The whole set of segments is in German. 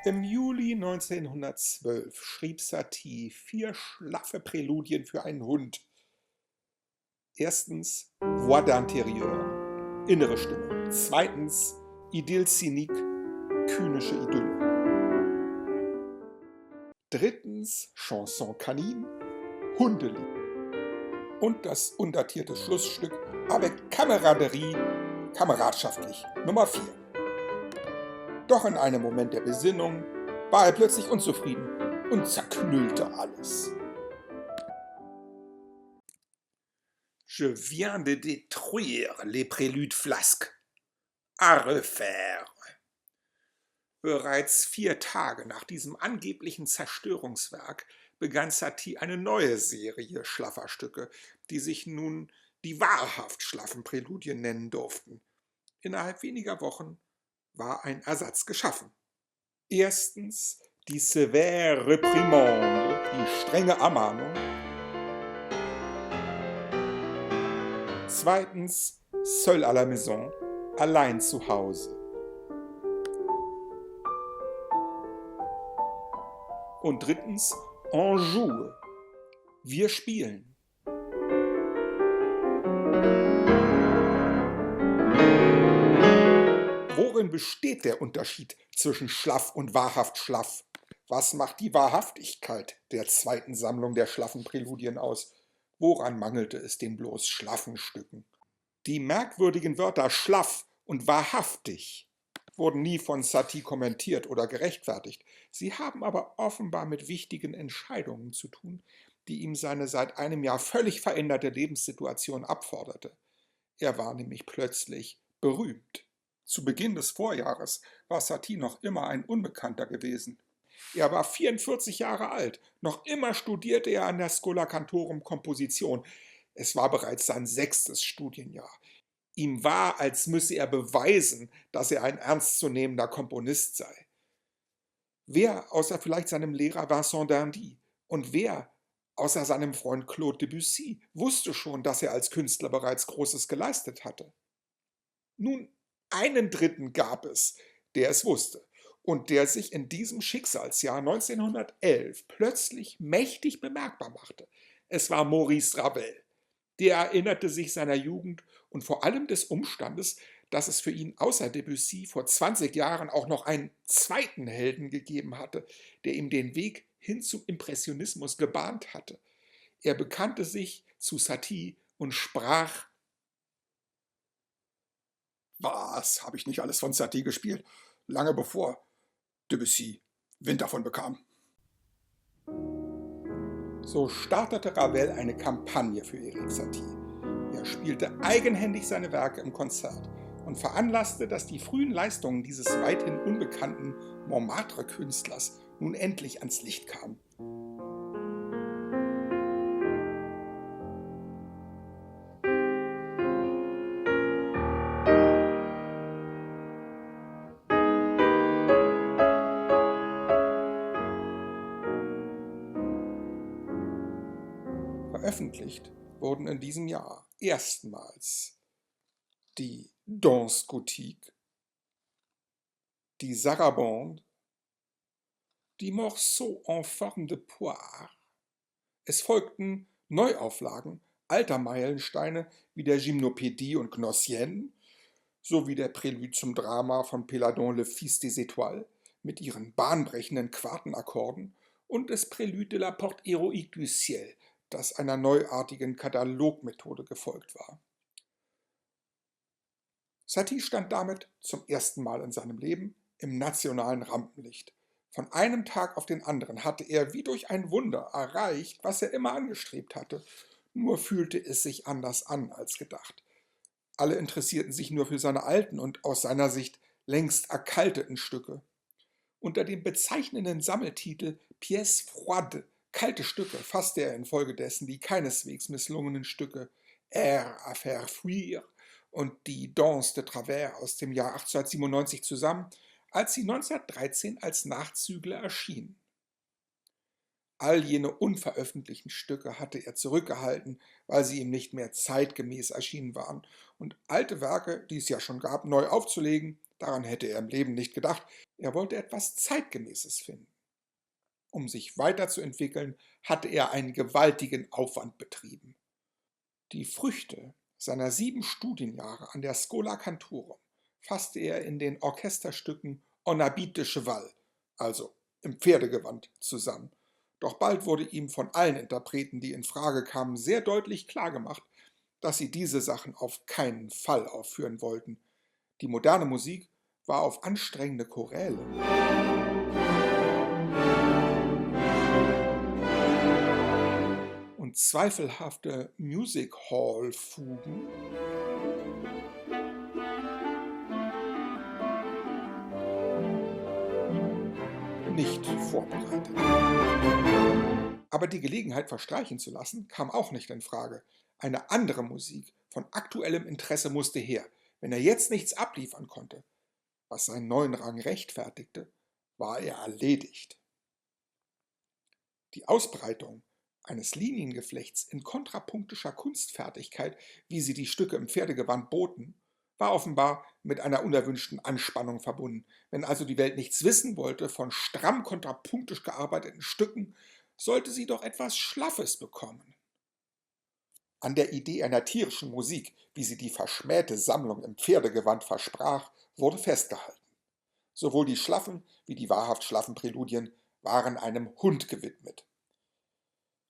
Im Juli 1912 schrieb Satie 4 schlaffe Präludien für einen Hund. Erstens Voix d'intérieur, innere Stimme. Zweitens Idylle cynique, kynische Idylle. Drittens Chanson canine, Hundelied. Und das undatierte Schlussstück Avec camaraderie, kameradschaftlich, Nummer 4. Doch in einem Moment der Besinnung war er plötzlich unzufrieden und zerknüllte alles. Je viens de détruire les préludes flasques. À refaire. Bereits 4 Tage nach diesem angeblichen Zerstörungswerk begann Satie eine neue Serie schlaffer Stücke, die sich nun die wahrhaft schlaffen Präludien nennen durften. Innerhalb weniger Wochen war ein Ersatz geschaffen. Erstens die sévère réprimande, die strenge Ermahnung. Zweitens seul à la maison, allein zu Hause. Und drittens on joue, wir spielen. Worin besteht der Unterschied zwischen schlaff und wahrhaft schlaff? Was macht die Wahrhaftigkeit der zweiten Sammlung der schlaffen Präludien aus? Woran mangelte es den bloß schlaffen Stücken? Die merkwürdigen Wörter schlaff und wahrhaftig wurden nie von Satie kommentiert oder gerechtfertigt. Sie haben aber offenbar mit wichtigen Entscheidungen zu tun, die ihm seine seit einem Jahr völlig veränderte Lebenssituation abforderte. Er war nämlich plötzlich berühmt. Zu Beginn des Vorjahres war Satie noch immer ein Unbekannter gewesen. Er war 44 Jahre alt, noch immer studierte er an der Schola Cantorum Komposition. Es war bereits sein 6. Studienjahr. Ihm war, als müsse er beweisen, dass er ein ernstzunehmender Komponist sei. Wer, außer vielleicht seinem Lehrer Vincent d'Indy, und wer, außer seinem Freund Claude Debussy, wusste schon, dass er als Künstler bereits Großes geleistet hatte? Nun, einen Dritten gab es, der es wusste und der sich in diesem Schicksalsjahr 1911 plötzlich mächtig bemerkbar machte. Es war Maurice Ravel. Der erinnerte sich seiner Jugend und vor allem des Umstandes, dass es für ihn außer Debussy vor 20 Jahren auch noch einen zweiten Helden gegeben hatte, der ihm den Weg hin zum Impressionismus gebahnt hatte. Er bekannte sich zu Satie und sprach: Was, habe ich nicht alles von Satie gespielt? Lange bevor Debussy Wind davon bekam. So startete Ravel eine Kampagne für Erik Satie. Er spielte eigenhändig seine Werke im Konzert und veranlasste, dass die frühen Leistungen dieses weithin unbekannten Montmartre-Künstlers nun endlich ans Licht kamen. Veröffentlicht wurden in diesem Jahr erstmals die Danse Gothique, die Sarabande, die Morceaux en forme de poire. Es folgten Neuauflagen alter Meilensteine wie der Gymnopédie und Gnossienne sowie der Prélude zum Drama von Péladon Le Fils des Étoiles mit ihren bahnbrechenden Quartenakkorden und des Prélude de la Porte héroïque du ciel, das einer neuartigen Katalogmethode gefolgt war. Satie stand damit zum ersten Mal in seinem Leben im nationalen Rampenlicht. Von einem Tag auf den anderen hatte er wie durch ein Wunder erreicht, was er immer angestrebt hatte. Nur fühlte es sich anders an als gedacht. Alle interessierten sich nur für seine alten und aus seiner Sicht längst erkalteten Stücke. Unter dem bezeichnenden Sammeltitel Pièces froides, kalte Stücke, fasste er infolgedessen die keineswegs misslungenen Stücke Air à faire fuir und die Danse de Travers aus dem Jahr 1897 zusammen, als sie 1913 als Nachzügler erschienen. All jene unveröffentlichten Stücke hatte er zurückgehalten, weil sie ihm nicht mehr zeitgemäß erschienen waren, und alte Werke, die es ja schon gab, neu aufzulegen, Daran hätte er im Leben nicht gedacht. Er wollte etwas Zeitgemäßes finden. Um sich weiterzuentwickeln, hatte er einen gewaltigen Aufwand betrieben. Die Früchte seiner 7 Studienjahre an der Schola Cantorum fasste er in den Orchesterstücken En habit de cheval, also im Pferdegewand, zusammen. Doch bald wurde ihm von allen Interpreten, die in Frage kamen, sehr deutlich klargemacht, dass sie diese Sachen auf keinen Fall aufführen wollten. Die moderne Musik war auf anstrengende Choräle und zweifelhafte Music-Hall-Fugen nicht vorbereitet. Aber die Gelegenheit verstreichen zu lassen, kam auch nicht in Frage. Eine andere Musik von aktuellem Interesse musste her. Wenn er jetzt nichts abliefern konnte, was seinen neuen Rang rechtfertigte, war er erledigt. Die Ausbreitung eines Liniengeflechts in kontrapunktischer Kunstfertigkeit, wie sie die Stücke im Pferdegewand boten, war offenbar mit einer unerwünschten Anspannung verbunden. Wenn also die Welt nichts wissen wollte von stramm kontrapunktisch gearbeiteten Stücken, sollte sie doch etwas Schlaffes bekommen. An der Idee einer tierischen Musik, wie sie die verschmähte Sammlung im Pferdegewand versprach, wurde festgehalten. Sowohl die schlaffen wie die wahrhaft schlaffen Präludien waren einem Hund gewidmet.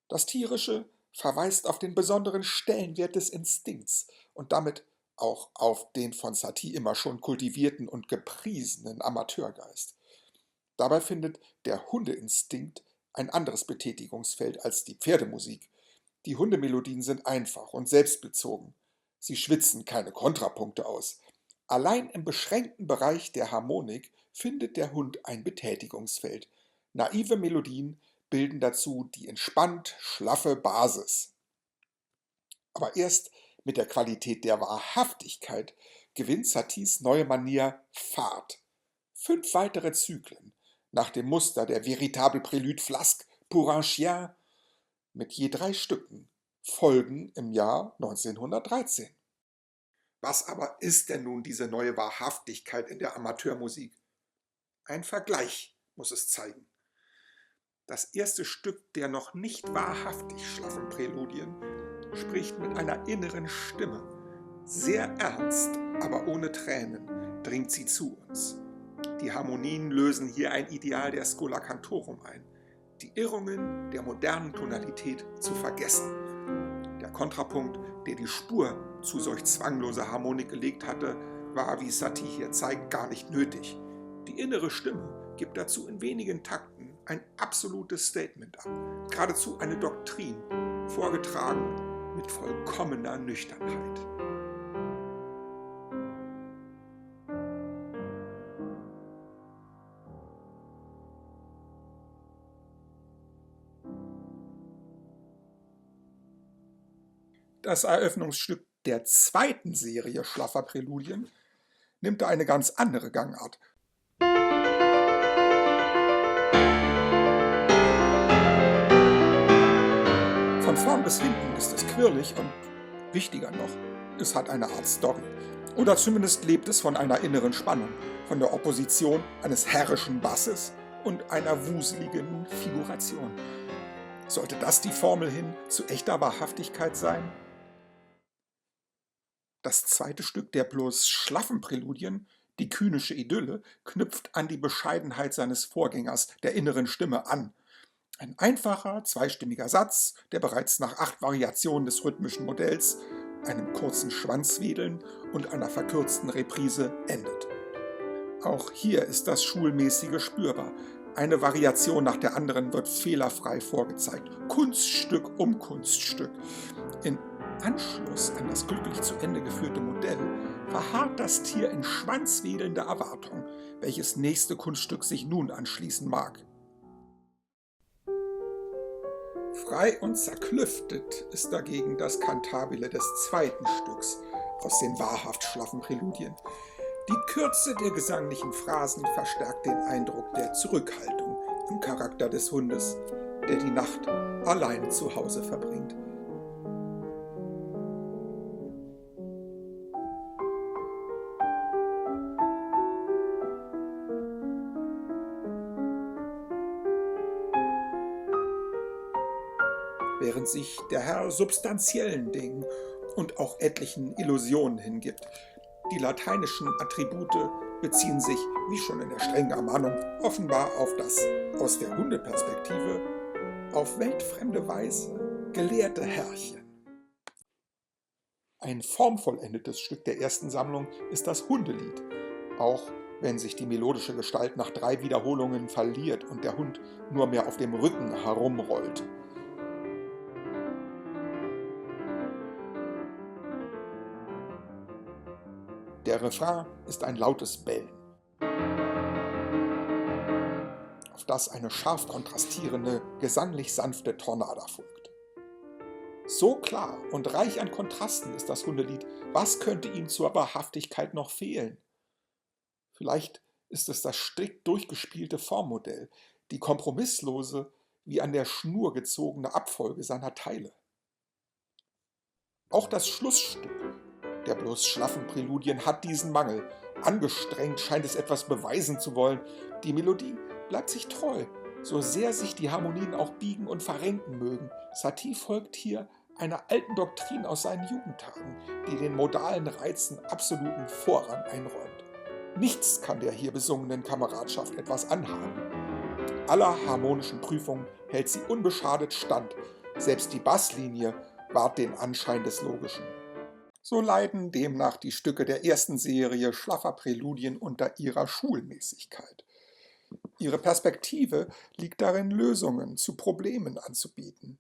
Das Tierische verweist auf den besonderen Stellenwert des Instinkts und damit auch auf den von Satie immer schon kultivierten und gepriesenen Amateurgeist. Dabei findet der Hundeinstinkt ein anderes Betätigungsfeld als die Pferdemusik. Die Hundemelodien sind einfach und selbstbezogen. Sie schwitzen keine Kontrapunkte aus. Allein im beschränkten Bereich der Harmonik findet der Hund ein Betätigungsfeld. Naive Melodien bilden dazu die entspannt schlaffe Basis. Aber erst mit der Qualität der Wahrhaftigkeit gewinnt Saties neue Manier Fahrt. 5 weitere Zyklen nach dem Muster der Véritable Prélude Flasque pour un Chien mit je 3 Stücken folgen im Jahr 1913. Was aber ist denn nun diese neue Wahrhaftigkeit in der Amateurmusik? Ein Vergleich muss es zeigen. Das erste Stück der noch nicht wahrhaftig schlaffen Präludien spricht mit einer inneren Stimme. Sehr ernst, aber ohne Tränen dringt sie zu uns. Die Harmonien lösen hier ein Ideal der Schola Cantorum ein, die Irrungen der modernen Tonalität zu vergessen. Der Kontrapunkt, der die Spur zu solch zwangloser Harmonik gelegt hatte, war, wie Satie hier zeigt, gar nicht nötig. Die innere Stimme gibt dazu in wenigen Takten ein absolutes Statement ab, geradezu eine Doktrin, vorgetragen mit vollkommener Nüchternheit. Das Eröffnungsstück der zweiten Serie schlaffer Präludien nimmt da eine ganz andere Gangart. Von vorn bis hinten ist es quirlig und, wichtiger noch, es hat eine Art Story. Oder zumindest lebt es von einer inneren Spannung, von der Opposition eines herrischen Basses und einer wuseligen Figuration. Sollte das die Formel hin zu echter Wahrhaftigkeit sein? Das zweite Stück der bloß schlaffen Präludien, die kynische Idylle, knüpft an die Bescheidenheit seines Vorgängers, der inneren Stimme, an. Ein einfacher, zweistimmiger Satz, der bereits nach 8 Variationen des rhythmischen Modells, einem kurzen Schwanzwedeln und einer verkürzten Reprise endet. Auch hier ist das Schulmäßige spürbar. Eine Variation nach der anderen wird fehlerfrei vorgezeigt. Kunststück um Kunststück. In Anschluss an das glücklich zu Ende geführte Modell verharrt das Tier in schwanzwedelnder Erwartung, welches nächste Kunststück sich nun anschließen mag. Frei und zerklüftet ist dagegen das Kantabile des zweiten Stücks aus den wahrhaft schlaffen Präludien. Die Kürze der gesanglichen Phrasen verstärkt den Eindruck der Zurückhaltung im Charakter des Hundes, der die Nacht allein zu Hause verbringt. während sich der Herr substanziellen Dingen und auch etlichen Illusionen hingibt. Die lateinischen Attribute beziehen sich, wie schon in der strengen Ermahnung, offenbar auf das aus der Hundeperspektive auf weltfremde Weise gelehrte Herrchen. Ein formvollendetes Stück der ersten Sammlung ist das Hundelied, auch wenn sich die melodische Gestalt nach 3 Wiederholungen verliert und der Hund nur mehr auf dem Rücken herumrollt. Der Refrain ist ein lautes Bellen, auf das eine scharf kontrastierende, gesanglich sanfte Tornada folgt. So klar und reich an Kontrasten ist das Hundelied, was könnte ihm zur Wahrhaftigkeit noch fehlen? Vielleicht ist es das strikt durchgespielte Formmodell, die kompromisslose, wie an der Schnur gezogene Abfolge seiner Teile. Auch das Schlussstück der bloß schlaffen Präludien hat diesen Mangel. Angestrengt scheint es etwas beweisen zu wollen. Die Melodie bleibt sich treu, so sehr sich die Harmonien auch biegen und verrenken mögen. Satie folgt hier einer alten Doktrin aus seinen Jugendtagen, die den modalen Reizen absoluten Vorrang einräumt. Nichts kann der hier besungenen Kameradschaft etwas anhaben. Aller harmonischen Prüfungen hält sie unbeschadet stand. Selbst die Basslinie wahrt den Anschein des Logischen. So leiden demnach die Stücke der ersten Serie schlaffer Präludien unter ihrer Schulmäßigkeit. Ihre Perspektive liegt darin, Lösungen zu Problemen anzubieten.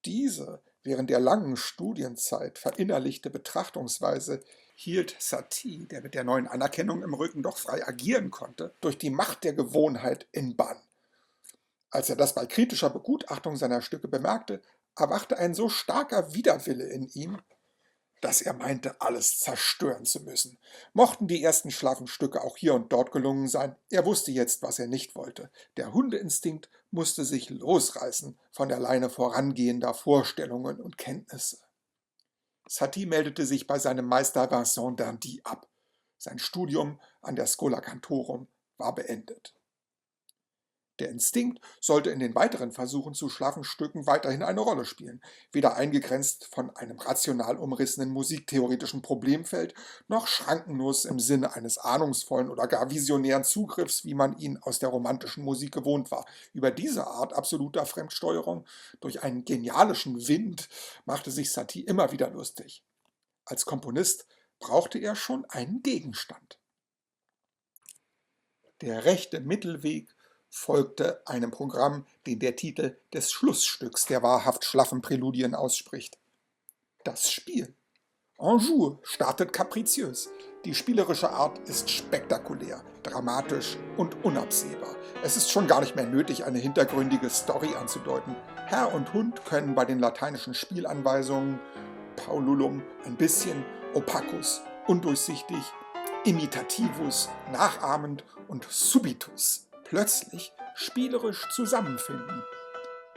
Diese während der langen Studienzeit verinnerlichte Betrachtungsweise hielt Satie, der mit der neuen Anerkennung im Rücken doch frei agieren konnte, durch die Macht der Gewohnheit in Bann. Als er das bei kritischer Begutachtung seiner Stücke bemerkte, erwachte ein so starker Widerwille in ihm, dass er meinte, alles zerstören zu müssen. Mochten die ersten schlaffen Stücke auch hier und dort gelungen sein, er wusste jetzt, was er nicht wollte. Der Hundeinstinkt musste sich losreißen von der Leine vorangehender Vorstellungen und Kenntnisse. Satie meldete sich bei seinem Meister Vincent d'Indy ab. Sein Studium an der Schola Cantorum war beendet. Der Instinkt sollte in den weiteren Versuchen zu schlaffen Stücken weiterhin eine Rolle spielen, weder eingegrenzt von einem rational umrissenen musiktheoretischen Problemfeld, noch schrankenlos im Sinne eines ahnungsvollen oder gar visionären Zugriffs, wie man ihn aus der romantischen Musik gewohnt war. Über diese Art absoluter Fremdsteuerung durch einen genialischen Wind machte sich Satie immer wieder lustig. Als Komponist brauchte er schon einen Gegenstand. Der rechte Mittelweg folgte einem Programm, den der Titel des Schlussstücks der wahrhaft schlaffen Präludien ausspricht. Das Spiel. En jour startet kapriziös. Die spielerische Art ist spektakulär, dramatisch und unabsehbar. Es ist schon gar nicht mehr nötig, eine hintergründige Story anzudeuten. Herr und Hund können bei den lateinischen Spielanweisungen Paululum ein bisschen, opacus undurchsichtig, imitativus nachahmend und subitus plötzlich spielerisch zusammenfinden.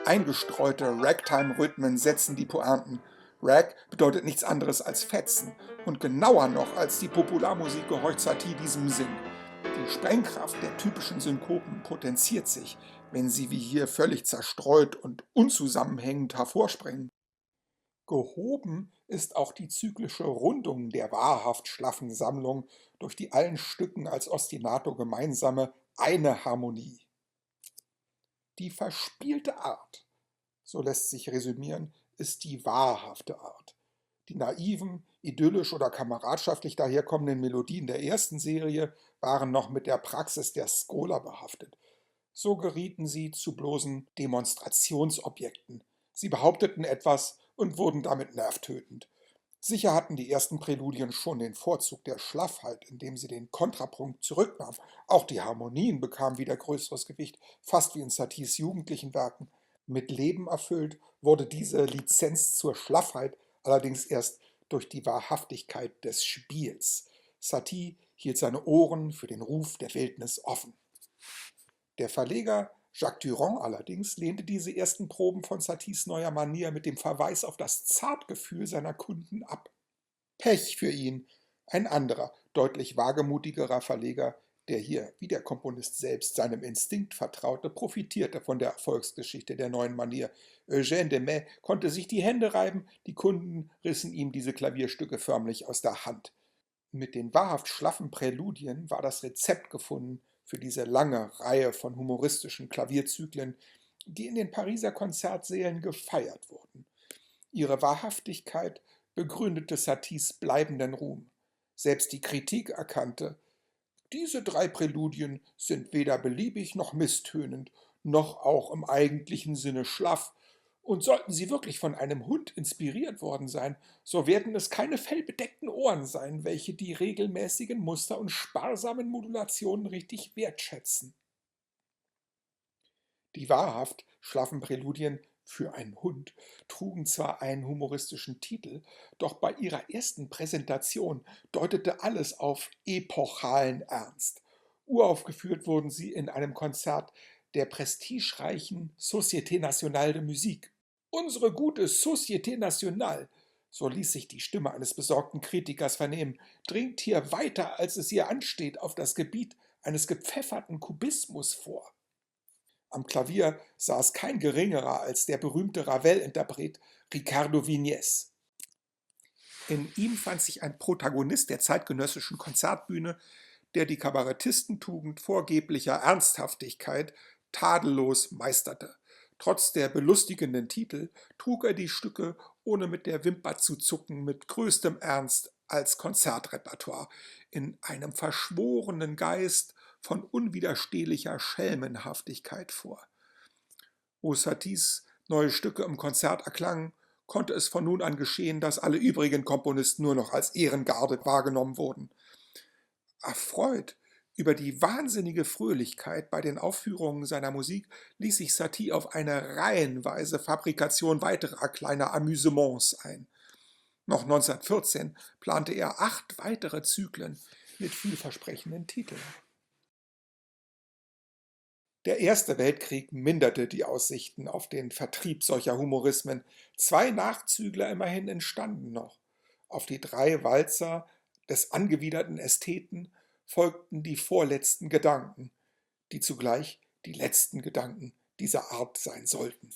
Eingestreute Ragtime-Rhythmen setzen die Pointen. Rag bedeutet nichts anderes als Fetzen und genauer noch als die Popularmusik gehorcht Satie diesem Sinn. Die Sprengkraft der typischen Synkopen potenziert sich, wenn sie wie hier völlig zerstreut und unzusammenhängend hervorspringen. Gehoben ist auch die zyklische Rundung der wahrhaft schlaffen Sammlung durch die allen Stücken als Ostinato gemeinsame eine Harmonie. Die verspielte Art, so lässt sich resümieren, ist die wahrhafte Art. Die naiven, idyllisch oder kameradschaftlich daherkommenden Melodien der ersten Serie waren noch mit der Praxis der Schola behaftet. So gerieten sie zu bloßen Demonstrationsobjekten. Sie behaupteten etwas und wurden damit nervtötend. Sicher hatten die ersten Präludien schon den Vorzug der Schlaffheit, indem sie den Kontrapunkt zurücknahmen. Auch die Harmonien bekamen wieder größeres Gewicht, fast wie in Saties jugendlichen Werken. Mit Leben erfüllt wurde diese Lizenz zur Schlaffheit allerdings erst durch die Wahrhaftigkeit des Spiels. Satie hielt seine Ohren für den Ruf der Wildnis offen. Der Verleger Jacques Durand allerdings lehnte diese ersten Proben von Saties neuer Manier mit dem Verweis auf das Zartgefühl seiner Kunden ab. Pech für ihn, ein anderer, deutlich wagemutigerer Verleger, Der hier, wie der Komponist selbst, seinem Instinkt vertraute, profitierte von der Erfolgsgeschichte der neuen Manier. Eugène de Maix konnte sich die Hände reiben, die Kunden rissen ihm diese Klavierstücke förmlich aus der Hand. Mit den wahrhaft schlaffen Präludien war das Rezept gefunden für diese lange Reihe von humoristischen Klavierzyklen, die in den Pariser Konzertsälen gefeiert wurden. Ihre Wahrhaftigkeit begründete Saties bleibenden Ruhm. Selbst die Kritik erkannte: Diese 3 Präludien sind weder beliebig noch misstönend, noch auch im eigentlichen Sinne schlaff, und sollten sie wirklich von einem Hund inspiriert worden sein, so werden es keine fellbedeckten Ohren sein, welche die regelmäßigen Muster und sparsamen Modulationen richtig wertschätzen. Die wahrhaft schlaffen Präludien für einen Hund trugen zwar einen humoristischen Titel, doch bei ihrer ersten Präsentation deutete alles auf epochalen Ernst. Uraufgeführt wurden sie in einem Konzert der prestigereichen Société Nationale de Musique. Unsere gute Société Nationale, so ließ sich die Stimme eines besorgten Kritikers vernehmen, dringt hier weiter, als es ihr ansteht, auf das Gebiet eines gepfefferten Kubismus vor. Am Klavier saß kein geringerer als der berühmte Ravel-Interpret Ricardo Viñes. In ihm fand sich ein Protagonist der zeitgenössischen Konzertbühne, der die Kabarettistentugend vorgeblicher Ernsthaftigkeit tadellos meisterte. Trotz der belustigenden Titel trug er die Stücke, ohne mit der Wimper zu zucken, mit größtem Ernst als Konzertrepertoire, in einem verschworenen Geist von unwiderstehlicher Schelmenhaftigkeit vor. Wo Saties neue Stücke im Konzert erklangen, konnte es von nun an geschehen, dass alle übrigen Komponisten nur noch als Ehrengarde wahrgenommen wurden. Erfreut über die wahnsinnige Fröhlichkeit bei den Aufführungen seiner Musik ließ sich Satie auf eine reihenweise Fabrikation weiterer kleiner Amüsements ein. Noch 1914 plante er 8 weitere Zyklen mit vielversprechenden Titeln. Der Erste Weltkrieg minderte die Aussichten auf den Vertrieb solcher Humorismen. 2 Nachzügler immerhin entstanden noch. Auf die 3 Walzer des angewiderten Ästheten folgten die vorletzten Gedanken, die zugleich die letzten Gedanken dieser Art sein sollten.